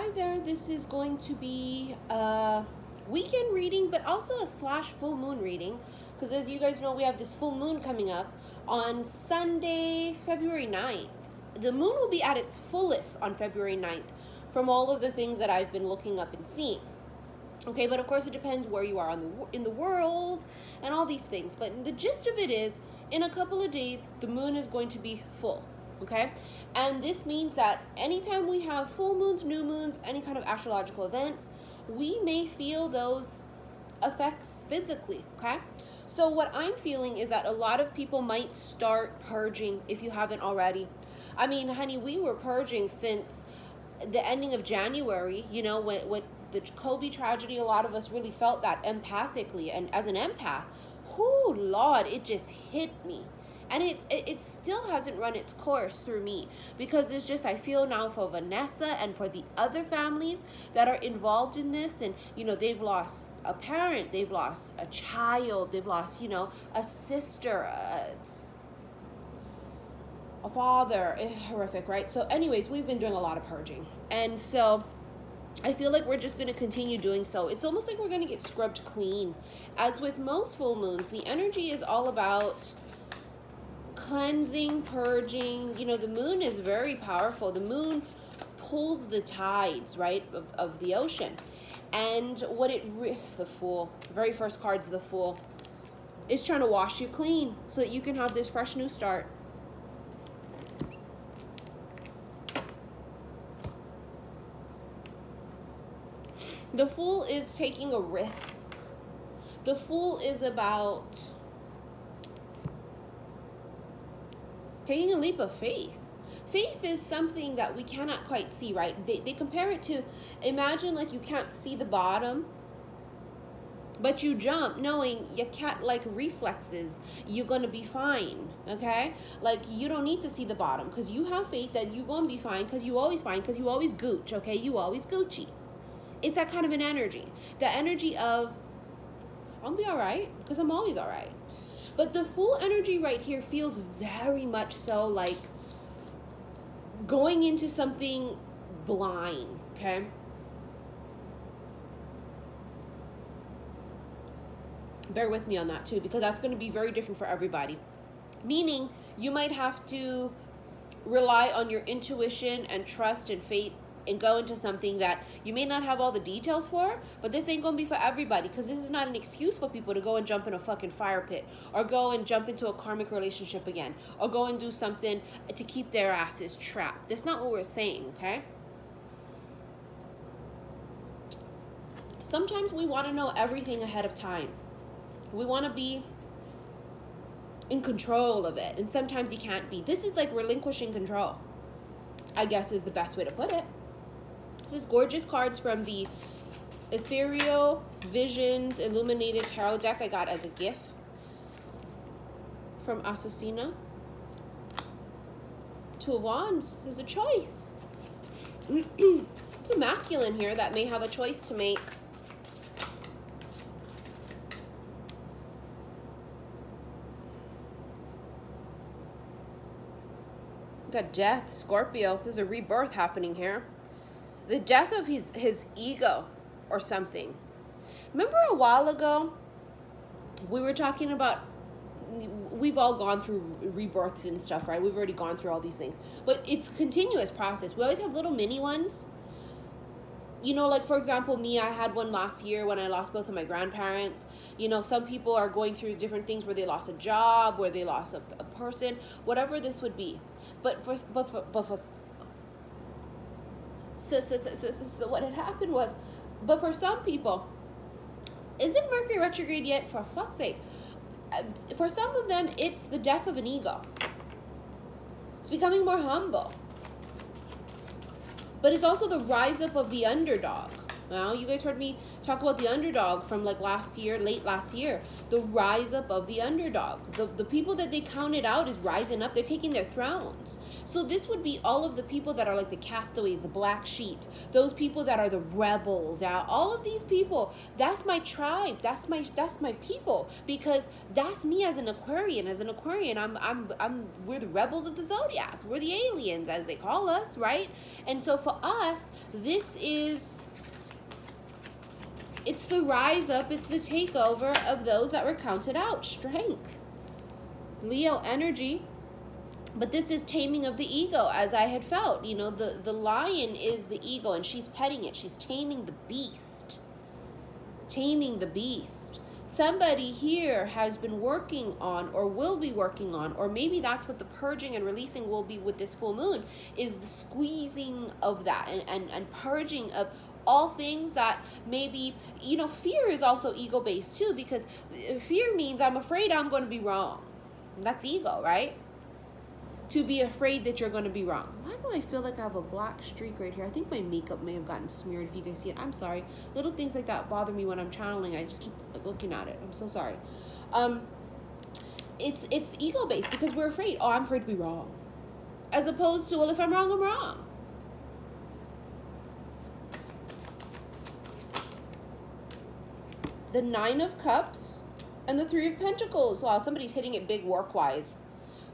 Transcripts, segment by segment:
hi there. This is going to be a weekend reading, but also a / full moon reading, because as you guys know, we have this full moon coming up on Sunday, February 9th. The moon will be at its fullest on February 9th from all of the things that I've been looking up and seeing. Okay, but of course it depends where you are in the world and all these things. But the gist of it is, in a couple of days, the moon is going to be full. Okay, and this means that anytime we have full moons, new moons, any kind of astrological events, we may feel those effects physically. Okay, so what I'm feeling is that a lot of people might start purging if you haven't already. I mean, honey, we were purging since the ending of January. You know, when the Kobe tragedy, a lot of us really felt that empathically, and as an empath, whoo, Lord, it just hit me. And it still hasn't run its course through me, because it's just, I feel now for Vanessa and for the other families that are involved in this, and you know, they've lost a parent, they've lost a child, they've lost, you know, a sister, a father. It's horrific, right? So anyways, we've been doing a lot of purging, and so I feel like we're just going to continue doing so. It's almost like we're going to get scrubbed clean. As with most full moons, the energy is all about cleansing, purging. You know, the moon is very powerful. The moon pulls the tides, right, of the ocean. And what it risks, the Fool, the very first card's the Fool, is trying to wash you clean so that you can have this fresh new start. The Fool is taking a risk. The Fool is about taking a leap of faith. Faith is something that we cannot quite see, right? They compare it to, imagine like you can't see the bottom, but you jump knowing you can't, like reflexes, you're going to be fine, okay? Like you don't need to see the bottom because you have faith that you're going to be fine, because you always fine, because you always gooch, okay? You always Gucci. It's that kind of an energy. The energy of, I'll be all right because I'm always all right. But the Fool energy right here feels very much so like going into something blind, okay? Bear with me on that too, because that's going to be very different for everybody. Meaning, you might have to rely on your intuition and trust and faith and go into something that you may not have all the details for, but this ain't gonna be for everybody, because this is not an excuse for people to go and jump in a fucking fire pit, or go and jump into a karmic relationship again, or go and do something to keep their asses trapped. That's not what we're saying, okay? Sometimes we want to know everything ahead of time. We want to be in control of it, and sometimes you can't be. This is like relinquishing control, I guess is the best way to put it. This is gorgeous cards from the Ethereal Visions Illuminated Tarot deck I got as a gift from Asusina. Two of Wands is a choice. It's a masculine here that may have a choice to make. Got Death, Scorpio. There's a rebirth happening here. The death of his ego or something. Remember a while ago, we were talking about, we've all gone through rebirths and stuff, right? We've already gone through all these things. But it's a continuous process. We always have little mini ones. You know, like for example, me, I had one last year when I lost both of my grandparents. You know, some people are going through different things where they lost a job, where they lost a person, whatever this would be. But for so what had happened was, but for some people, isn't Mercury retrograde yet? For fuck's sake. For some of them, it's the death of an ego. It's becoming more humble. But it's also the rise up of the underdog. Now, you guys heard me talk about the underdog from like last year, late last year. The rise up of the underdog. The people that they counted out is rising up. They're taking their thrones. So this would be all of the people that are like the castaways, the black sheeps, those people that are the rebels. All of these people, that's my tribe. That's my people, because that's me as an Aquarian. As an Aquarian, we're the rebels of the zodiac. We're the aliens, as they call us, right? And so for us, it's the rise up, it's the takeover of those that were counted out. Strength. Leo energy. But this is taming of the ego, as I had felt. You know, the lion is the ego, and she's petting it. She's taming the beast. Taming the beast. Somebody here has been working on, or will be working on, or maybe that's what the purging and releasing will be with this full moon, is the squeezing of that and purging of all things that maybe, you know, fear is also ego-based too, because fear means I'm afraid I'm going to be wrong. That's ego, right? To be afraid that you're going to be wrong. Why do I feel like I have a black streak right here? I think my makeup may have gotten smeared. If you guys see it, I'm sorry. Little things like that bother me when I'm channeling. I just keep looking at it. I'm so sorry. It's ego-based because we're afraid. Oh, I'm afraid to be wrong. As opposed to, well, if I'm wrong, I'm wrong. The 9 of Cups and the 3 of Pentacles. Wow, somebody's hitting it big work-wise.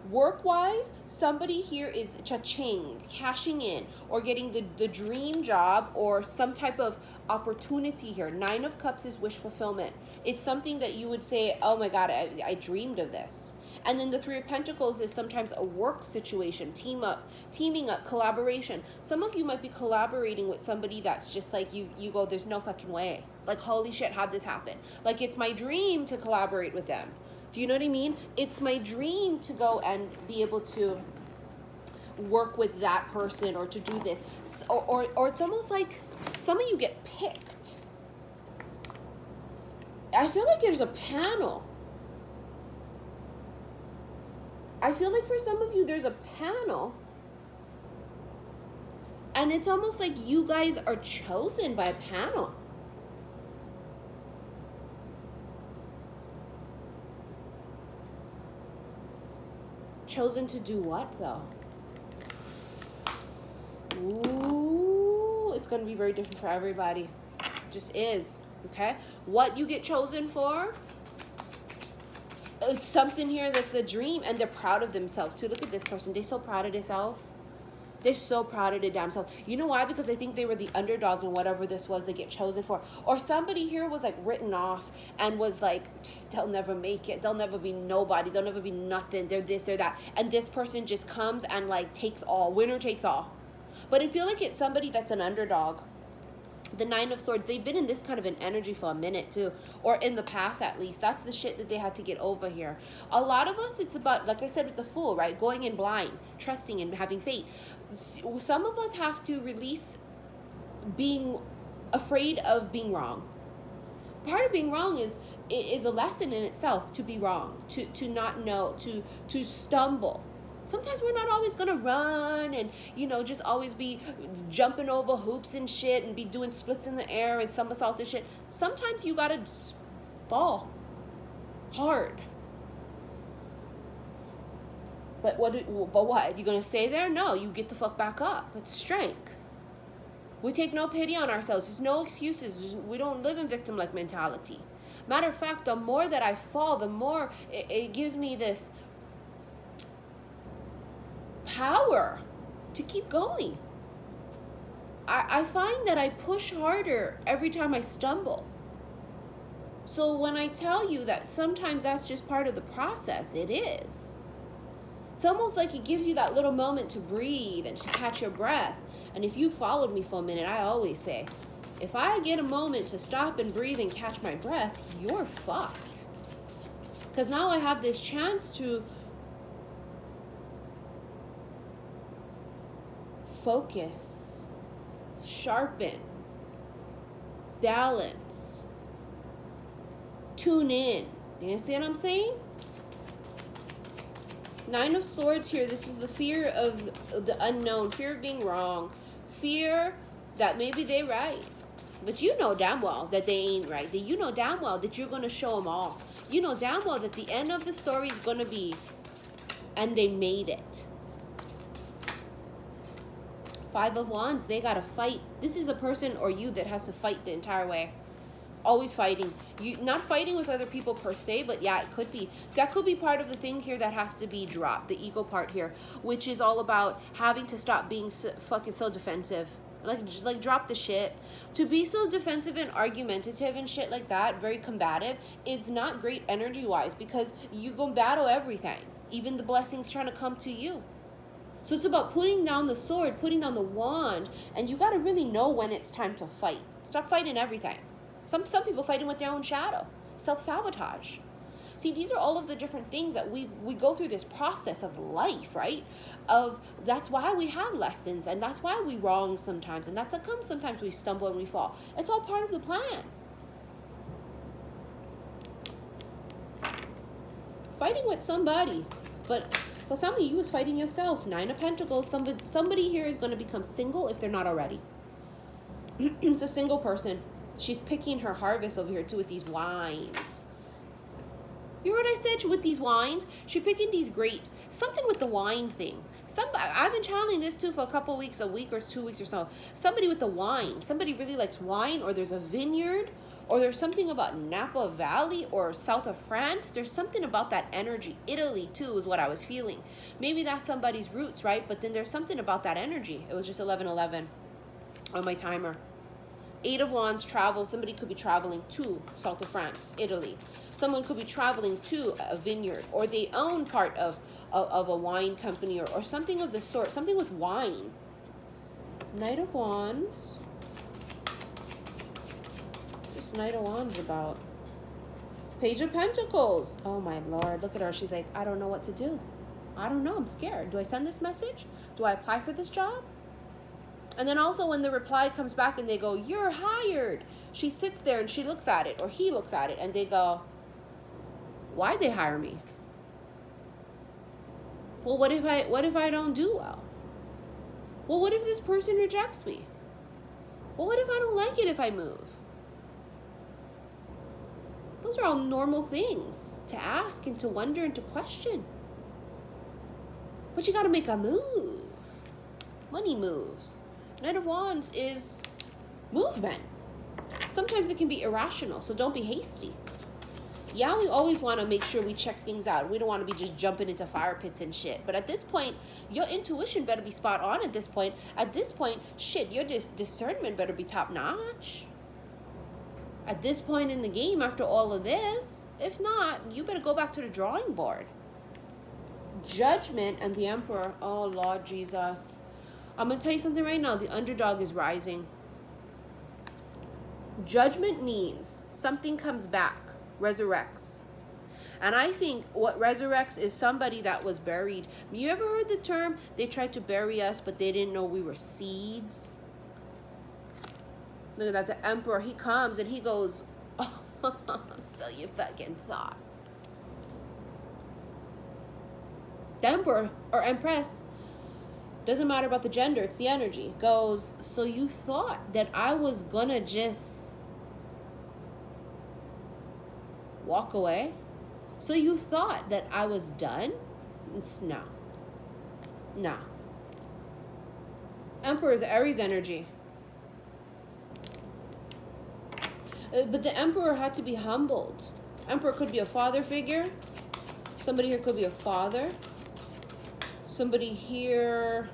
Work-wise, somebody here is cha-ching, cashing in, or getting the dream job or some type of opportunity here. 9 of Cups is wish fulfillment. It's something that you would say, oh my God, I dreamed of this. And then the 3 of Pentacles is sometimes a work situation, teaming up, collaboration. Some of you might be collaborating with somebody that's just like, you go, there's no fucking way. Like, holy shit, how'd this happen? Like, it's my dream to collaborate with them. Do you know what I mean? It's my dream to go and be able to work with that person or to do this. Or it's almost like some of you get picked. I feel like there's a panel. I feel like for some of you, there's a panel. And it's almost like you guys are chosen by a panel. Chosen to do what, though? Ooh, it's going to be very different for everybody. It just is, okay? What you get chosen for, it's something here that's a dream, and they're proud of themselves, too. Look at this person. They're so proud of themselves. They're so proud of their damn self. You know why? Because I think they were the underdog in whatever this was they get chosen for. Or somebody here was like written off and was like, they'll never make it. They'll never be nobody. They'll never be nothing. They're this, they're that. And this person just comes and like takes all. Winner takes all. But I feel like it's somebody that's an underdog. The 9 of Swords, they've been in this kind of an energy for a minute too, or in the past at least. That's the shit that they had to get over here. A lot of us, it's about, like I said with the Fool, right? Going in blind, trusting and having faith. Some of us have to release being afraid of being wrong. Part of being wrong is a lesson in itself, to be wrong, to not know, to stumble. Sometimes we're not always going to run and, you know, just always be jumping over hoops and shit and be doing splits in the air and somersaults and shit. Sometimes you got to fall hard. But what? You going to stay there? No, you get the fuck back up. It's strength. We take no pity on ourselves. There's no excuses. We don't live in victim-like mentality. Matter of fact, the more that I fall, the more it gives me this power to keep going. I find that I push harder every time I stumble. So when I tell you that sometimes that's just part of the process, it is. It's almost like it gives you that little moment to breathe and to catch your breath. And if you followed me for a minute, I always say, if I get a moment to stop and breathe and catch my breath, you're fucked. Because now I have this chance to focus, sharpen, balance, tune in. You see what I'm saying? 9 of Swords here. This is the fear of the unknown, fear of being wrong, fear that maybe they're right. But you know damn well that they ain't right. That you know damn well that you're going to show them all. You know damn well that the end of the story is going to be, and they made it. Five of Wands, they got to fight. This is a person or you that has to fight the entire way. Always fighting. You not fighting with other people per se, but yeah, it could be. That could be part of the thing here that has to be dropped. The ego part here, which is all about having to stop being fucking so defensive. Like drop the shit. To be so defensive and argumentative and shit like that, very combative, is not great energy-wise, because you go battle everything. Even the blessings trying to come to you. So it's about putting down the sword, putting down the wand, and you got to really know when it's time to fight. Stop fighting everything. Some people fighting with their own shadow. Self-sabotage. See, these are all of the different things that we go through this process of life, right? That's why we have lessons, and that's why we wrong sometimes, and that's how come sometimes we stumble and we fall. It's all part of the plan. Fighting with somebody, but for some of you, it's fighting yourself. Nine of Pentacles. Somebody here is going to become single if they're not already. It's a single person. She's picking her harvest over here too with these wines. You heard what I said? With these wines, she's picking these grapes. Something with the wine thing. I've been channeling this too for a couple weeks, a week or 2 weeks or so. Somebody with the wine. Somebody really likes wine, or there's a vineyard, or there's something about Napa Valley or south of France. There's something about that energy. Italy too is what I was feeling. Maybe that's somebody's roots, right? But then there's something about that energy. It was just 11:11 on my timer. Eight of Wands, travel. Somebody could be traveling to south of France, Italy. Someone could be traveling to a vineyard, or they own part of a wine company, or something of the sort. Something with wine. Knight of Wands. What's this Knight of Wands about? Page of Pentacles. Oh my Lord, look at her. She's like, I don't know what to do. I don't know. I'm scared. Do I send this message? Do I apply for this job? And then also when the reply comes back and they go, you're hired. She sits there and she looks at it, or he looks at it, and they go, why'd they hire me? Well, what if I don't do well? Well, what if this person rejects me? Well, what if I don't like it if I move? Those are all normal things to ask and to wonder and to question. But you got to make a move. Money moves. Knight of Wands is movement. Sometimes it can be irrational, so don't be hasty. Yeah, we always want to make sure we check things out. We don't want to be just jumping into fire pits and shit. But at this point, your intuition better be spot on at this point. At this point, shit, your discernment better be top notch. At this point in the game, after all of this, if not, you better go back to the drawing board. Judgment and the Emperor. Oh, Lord Jesus. I'm going to tell you something right now. The underdog is rising. Judgment means something comes back, resurrects. And I think what resurrects is somebody that was buried. You ever heard the term, they tried to bury us, but they didn't know we were seeds? Look at that, the Emperor. He comes and he goes, oh, so you fucking thought. The Emperor or Empress, doesn't matter about the gender, it's the energy, goes, so you thought that I was gonna just walk away? So you thought that I was done? No. No. Emperor is Aries energy. But the Emperor had to be humbled. Emperor could be a father figure. Somebody here could be a father. Somebody here.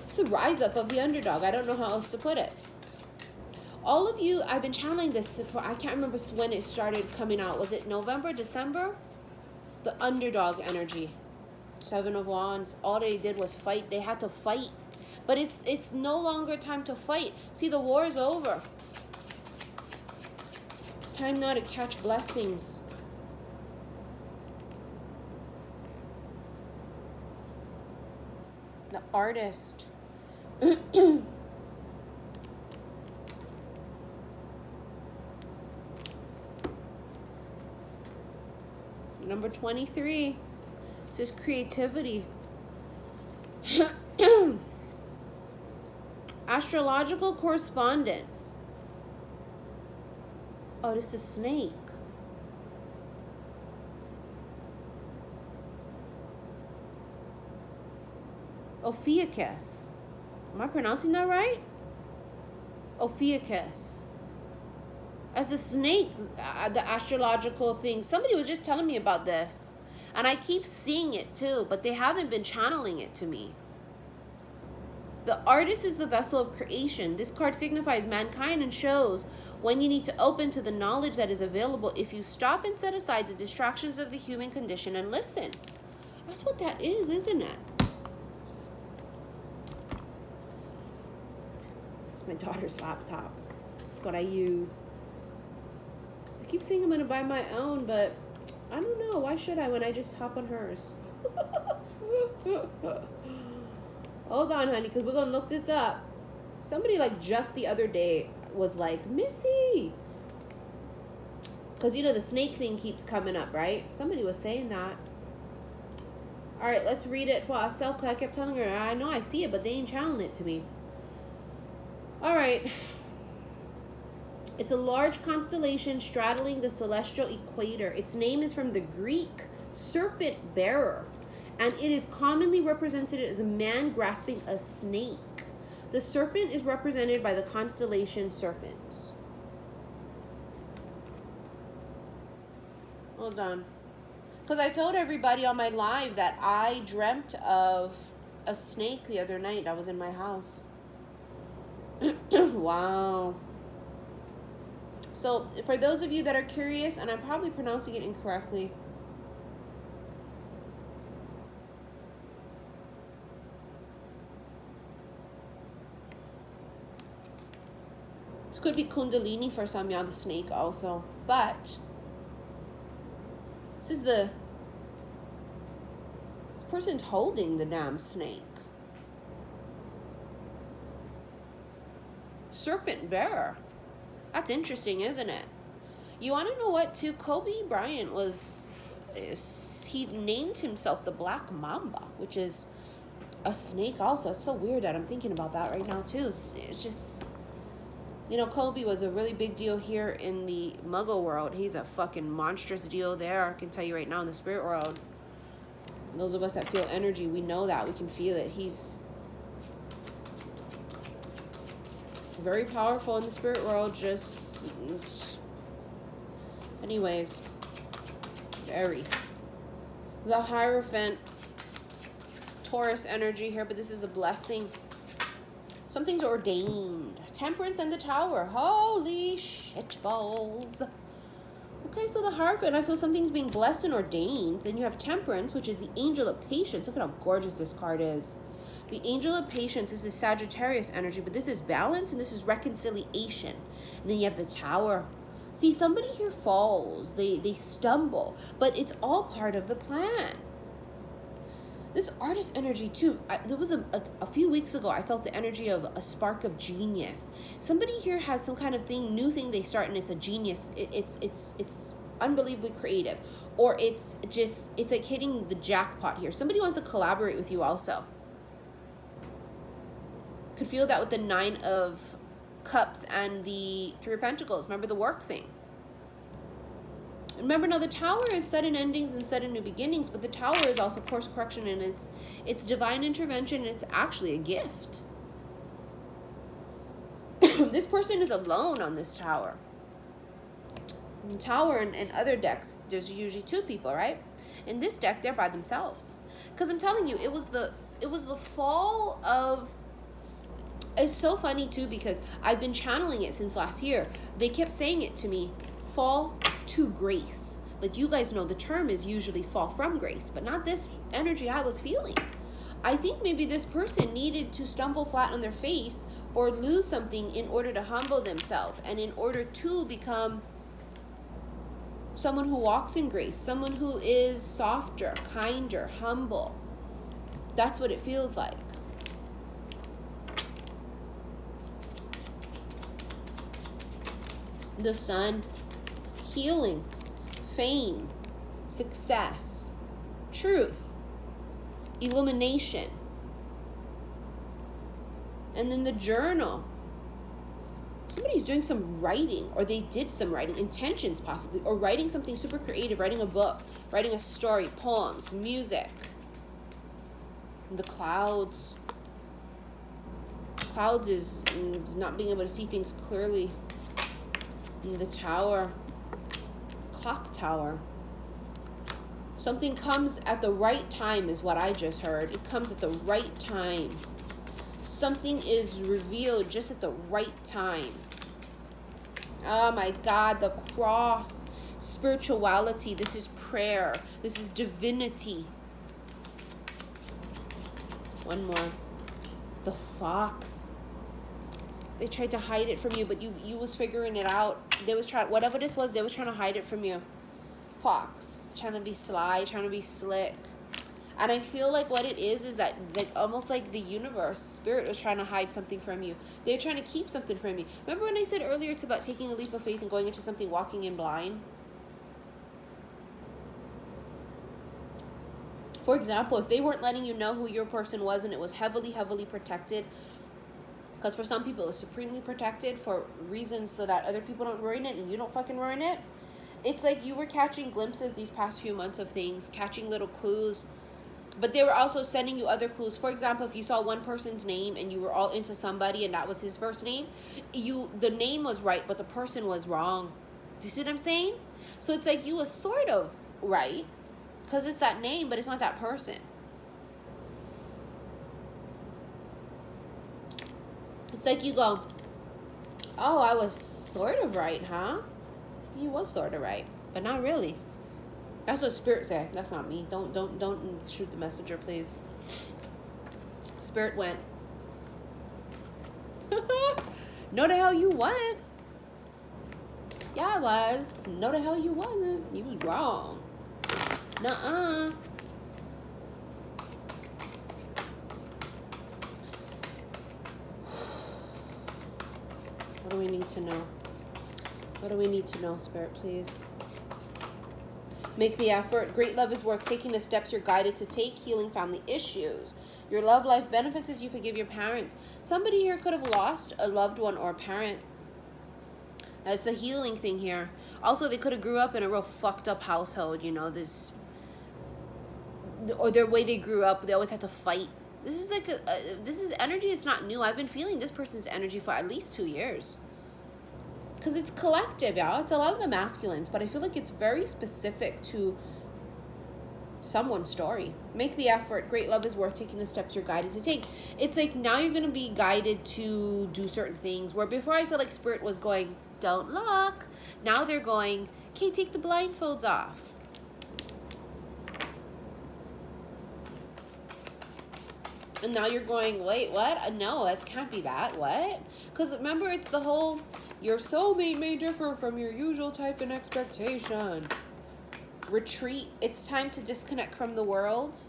It's the rise up of the underdog. I don't know how else to put it. All of you, I've been channeling this for, I can't remember when it started coming out. Was it November, December? The underdog energy. Seven of Wands. All they did was fight. They had to fight. But it's no longer time to fight. See, the war is over. It's time now to catch blessings. The artist. Number 23. It says creativity. Astrological correspondence. Oh, this is snake. Ophiuchus. Am I pronouncing that right? Ophiuchus. As the snake, the astrological thing. Somebody was just telling me about this. And I keep seeing it too, but they haven't been channeling it to me. The artist is the vessel of creation. This card signifies mankind and shows when you need to open to the knowledge that is available if you stop and set aside the distractions of the human condition and listen. That's what that is, isn't it? It's my daughter's laptop. It's what I use. I keep saying I'm going to buy my own, but I don't know. Why should I when I just hop on hers? Hold on, honey, because we're going to look this up. Somebody, like, just the other day was like, Missy. Because, you know, the snake thing keeps coming up, right? Somebody was saying that. All right, let's read it for ourselves, because I kept telling her, I know I see it, but they ain't channeling it to me. All right. It's a large constellation straddling the celestial equator. Its name is from the Greek serpent bearer, and it is commonly represented as a man grasping a snake. The serpent is represented by the constellation serpents. Hold on. Because I told everybody on my live that I dreamt of a snake the other night that was in my house. Wow. So, for those of you that are curious, and I'm probably pronouncing it incorrectly, this could be Kundalini for some, yeah, the snake also. But this person's holding the damn snake. Serpent bearer. That's interesting, isn't it? You want to know what, too? Kobe Bryant he named himself the Black Mamba, which is a snake also. It's so weird that I'm thinking about that right now, too. It's just, you know, Kobe was a really big deal here in the Muggle world. He's a fucking monstrous deal there, I can tell you right now, in the spirit world. Those of us that feel energy, we know that. We can feel it. He's very powerful in the spirit world, just anyways, very. The Hierophant, Taurus energy here, but this is a blessing. Something's ordained. Temperance and the Tower. Holy shit balls. Okay, so the Hierophant, I feel something's being blessed and ordained. Then you have Temperance, which is the Angel of Patience. Look at how gorgeous this card is. The Angel of Patience, this is Sagittarius energy, but this is balance and this is reconciliation. And then you have the Tower. See, somebody here falls, they stumble, but it's all part of the plan. This artist energy too, there was a few weeks ago, I felt the energy of a spark of genius. Somebody here has some kind of new thing they start, and it's a genius. It's unbelievably creative, or it's like hitting the jackpot here. Somebody wants to collaborate with you also. Could feel that with the 9 of Cups and the 3 of Pentacles. Remember the work thing. Remember, now the Tower is sudden endings and sudden new beginnings, but the Tower is also course correction, and it's divine intervention, and it's actually a gift. This person is alone on this Tower. In Tower and other decks, there's usually 2 people, right? In this deck, they're by themselves. Because I'm telling you, it was the fall of. It's so funny too, because I've been channeling it since last year. They kept saying it to me, fall to grace. But you guys know the term is usually fall from grace, but not this energy I was feeling. I think maybe this person needed to stumble flat on their face or lose something in order to humble themselves, and in order to become someone who walks in grace, someone who is softer, kinder, humble. That's what it feels like. The Sun, healing, fame, success, truth, illumination. And then the journal. Somebody's doing some writing, or they did some writing, intentions possibly, or writing something super creative, writing a book, writing a story, poems, music. The clouds. Clouds is not being able to see things clearly. And the tower. Clock tower. Something comes at the right time is what I just heard. It comes at the right time. Something is revealed just at the right time. Oh my God, the cross. Spirituality. This is prayer. This is divinity. One more. The fox. They tried to hide it from you, but you was figuring it out. They was trying, whatever this was, they was trying to hide it from you. Fox. Trying to be sly, trying to be slick. And I feel like what it is that, like, almost like the universe, spirit was trying to hide something from you. They're trying to keep something from you. Remember when I said earlier it's about taking a leap of faith and going into something, walking in blind? For example, if they weren't letting you know who your person was and it was heavily, heavily protected, because for some people it's supremely protected for reasons so that other people don't ruin it and you don't fucking ruin it. It's like you were catching glimpses these past few months of things, catching little clues. But they were also sending you other clues. For example, if you saw one person's name and you were all into somebody and that was his first name, the name was right, but the person was wrong. Do you see what I'm saying? So it's like you was sort of right because it's that name, but it's not that person. It's like you go, oh, I was sort of right, huh? You was sort of right, but not really. That's what spirit said. That's not me. Don't shoot the messenger, please. Spirit went. No, the hell you went. Yeah, I was. No, the hell you wasn't. You was wrong. Nuh-uh. What do we need to know? What do we need to know, Spirit, please? Make the effort. Great love is worth taking the steps you're guided to take. Healing family issues. Your love life benefits as you forgive your parents. Somebody here could have lost a loved one or a parent. That's a healing thing here. Also, they could have grew up in a real fucked up household, you know, this, or their way they grew up, they always had to fight. This is like this is energy. It's not new. I've been feeling this person's energy for at least 2 years. Because it's collective, y'all. It's a lot of the masculines, but I feel like it's very specific to someone's story. Make the effort. Great love is worth taking the steps you're guided to take. It's like now you're going to be guided to do certain things, where before I feel like spirit was going, don't look. Now they're going, okay, take the blindfolds off. And now you're going, wait, what? No, that can't be that. What? Because remember, it's the whole, your soulmate may differ from your usual type and expectation. Retreat. It's time to disconnect from the world.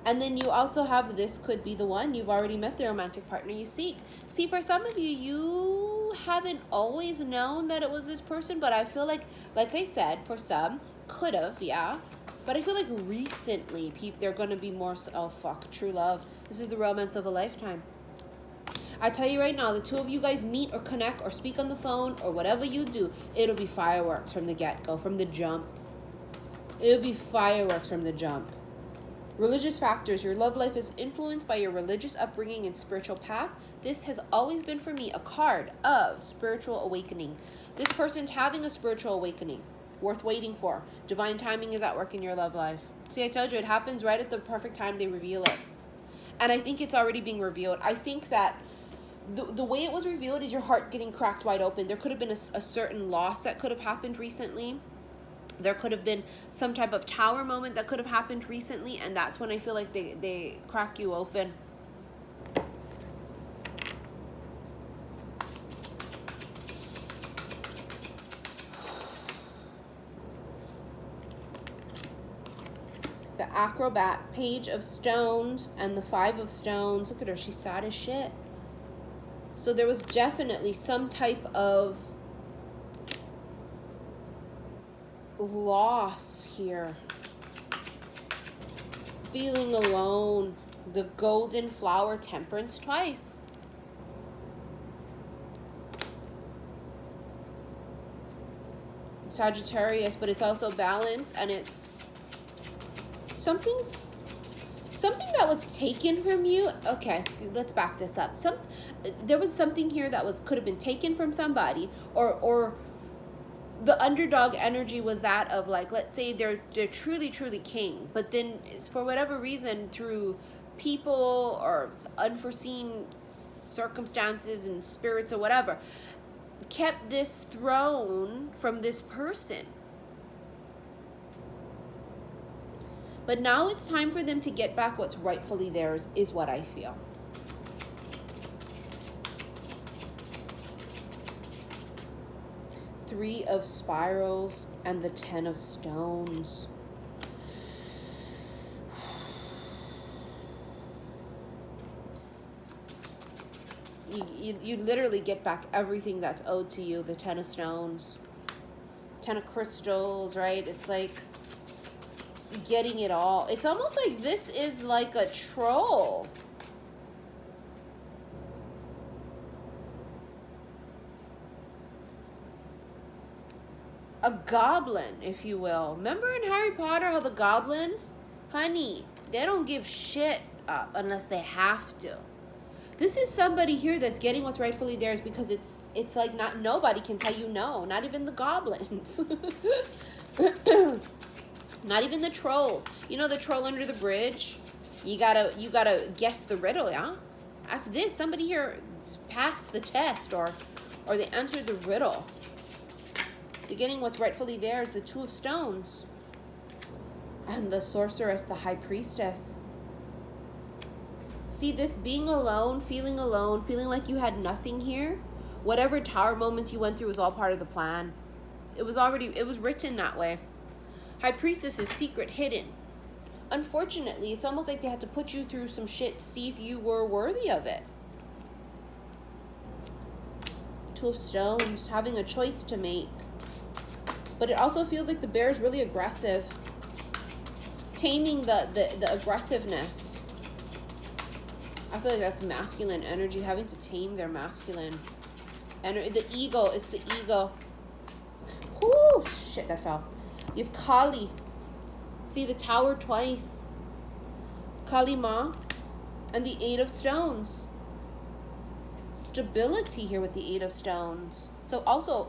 And then you also have, this could be the one. You've already met the romantic partner you seek. See, for some of you, you haven't always known that it was this person, but I feel like I said, for some, could have, yeah. But I feel like recently, they're going to be more, oh fuck, true love. This is the romance of a lifetime. I tell you right now, the two of you guys meet or connect or speak on the phone or whatever you do, it'll be fireworks from the get-go, from the jump. It'll be fireworks from the jump. Religious factors. Your love life is influenced by your religious upbringing and spiritual path. This has always been for me a card of spiritual awakening. This person's having a spiritual awakening. Worth waiting for. Divine timing is at work in your love life. See, I told you, it happens right at the perfect time they reveal it. And I think it's already being revealed. I think that the way it was revealed is your heart getting cracked wide open. There could have been a certain loss that could have happened recently. There could have been some type of tower moment that could have happened recently. And that's when I feel like they crack you open. The acrobat, page of stones, and the 5 of stones. Look at her, she's sad as shit. So there was definitely some type of loss here. Feeling alone. The golden flower, temperance twice. Sagittarius, but it's also balance, and it's something that was taken from you. Okay, let's back this up. There was something here that could have been taken from somebody, or the underdog energy was that of, like, let's say they're truly king, but then for whatever reason, through people or unforeseen circumstances and spirits or whatever, kept this throne from this person. But now it's time for them to get back what's rightfully theirs, is what I feel. Three of spirals and the 10 of stones. You literally get back everything that's owed to you. The 10 of stones, 10 of crystals, right? It's like getting it all. It's almost like this is like a troll. A goblin, if you will. Remember in Harry Potter how the goblins, honey, they don't give shit up unless they have to. This is somebody here that's getting what's rightfully theirs, because it's like nobody can tell you no, not even the goblins. Not even the trolls. You know the troll under the bridge? You gotta guess the riddle, yeah? Ask this. Somebody here passed the test, or they answered the riddle. They're getting what's rightfully theirs. The 2 of stones. And the sorceress, the high priestess. See, this being alone, feeling like you had nothing here. Whatever tower moments you went through was all part of the plan. It was written that way. High priestess is secret, hidden. Unfortunately, it's almost like they had to put you through some shit to see if you were worthy of it. 2 of stones, having a choice to make. But it also feels like the bear is really aggressive. Taming the aggressiveness. I feel like that's masculine energy, having to tame their masculine energy. The ego, it's the ego. Whoo, shit, that fell. You have Kali. See, the tower twice. Kali Ma and the 8 of stones. Stability here with the 8 of stones. So also,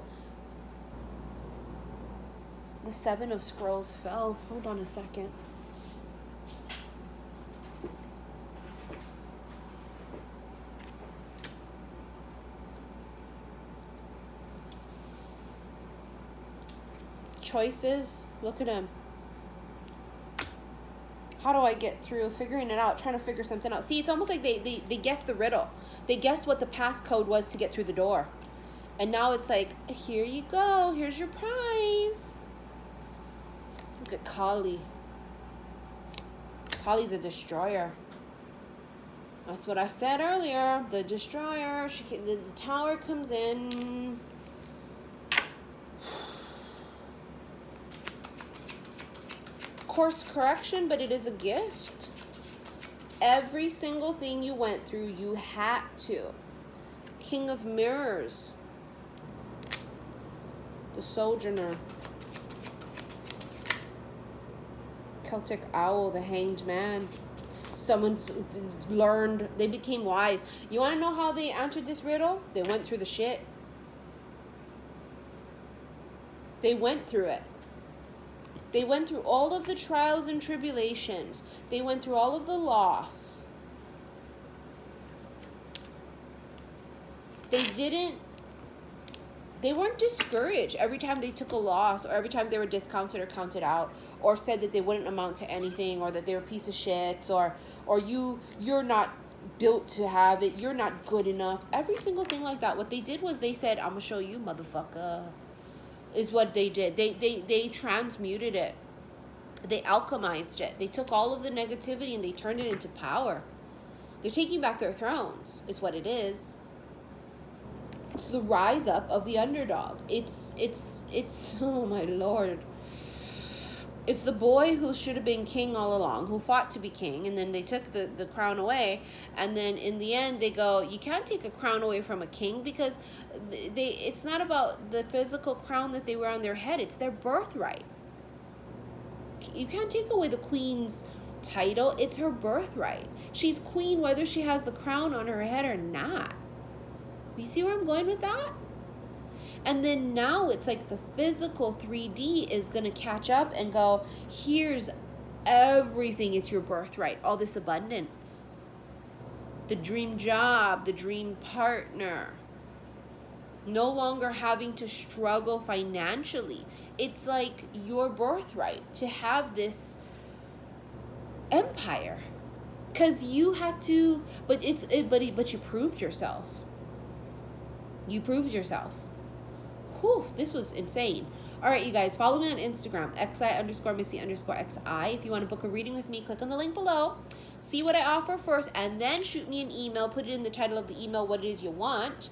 the 7 of scrolls fell. Hold on a second. Choices. Look at him. How do I get through? Figuring it out. Trying to figure something out. See, it's almost like they guessed the riddle. They guessed what the passcode was to get through the door. And now it's like, here you go. Here's your prize. Look at Kali. Kali's a destroyer. That's what I said earlier. The destroyer. The tower comes in. Course correction, but it is a gift. Every single thing you went through, you had to. King of Mirrors. The Sojourner. Celtic Owl, the Hanged Man. Someone's learned, they became wise. You want to know how they answered this riddle? They went through the shit. They went through it. They went through all of the trials and tribulations. They went through all of the loss. They weren't discouraged every time they took a loss, or every time they were discounted or counted out, or said that they wouldn't amount to anything, or that they were a piece of shit, or you're not built to have it, you're not good enough. Every single thing like that. What they did was they said, I'm gonna show you, motherfucker. Is what they did. They transmuted it. They alchemized it. They took all of the negativity and they turned it into power. They're taking back their thrones, is what it is. It's the rise up of the underdog. It's oh my Lord. It's the boy who should have been king all along, who fought to be king, and then they took the crown away, and then in the end they go, you can't take a crown away from a king, because it's not about the physical crown that they wear on their head, it's their birthright. You can't take away the queen's title, it's her birthright. She's queen whether she has the crown on her head or not. You see where I'm going with that? And then now it's like the physical 3D is going to catch up and go, here's everything. It's your birthright. All this abundance. The dream job, the dream partner. No longer having to struggle financially. It's like your birthright to have this empire. Because you had to, but you proved yourself. You proved yourself. Whew, this was insane. All right, you guys, follow me on Instagram, xi_missy_xi. If you want to book a reading with me, click on the link below. See what I offer first, and then shoot me an email. Put it in the title of the email what it is you want.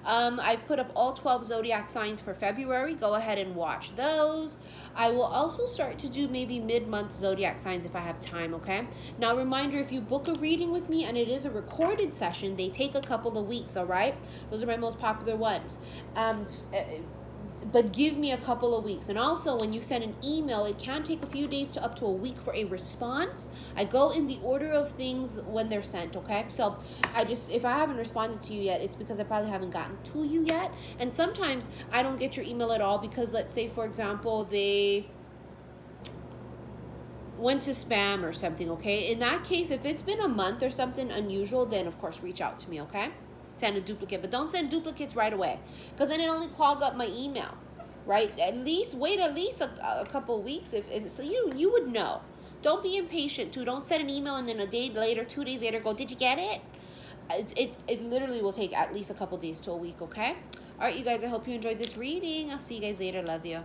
I've put up all 12 zodiac signs for February. Go ahead and watch those. I will also start to do maybe mid-month zodiac signs if I have time, okay? Now, reminder, if you book a reading with me and it is a recorded session, they take a couple of weeks, all right? Those are my most popular ones. But give me a couple of weeks. And also, when you send an email, it can take a few days to up to a week for a response. I go in the order of things when they're sent, okay? So if I haven't responded to you yet, it's because I probably haven't gotten to you yet. And sometimes I don't get your email at all because, let's say, for example, they went to spam or something, okay? In that case, if it's been a month or something unusual, then of course reach out to me, okay? Send a duplicate, but don't send duplicates right away, because then it only clog up my email, right? Wait at least a couple of weeks, so you would know. Don't be impatient too. Don't send an email and then a day later, 2 days later, go, did you get it? It literally will take at least a couple days to a week, okay? All right, you guys, I hope you enjoyed this reading. I'll see you guys later. Love you.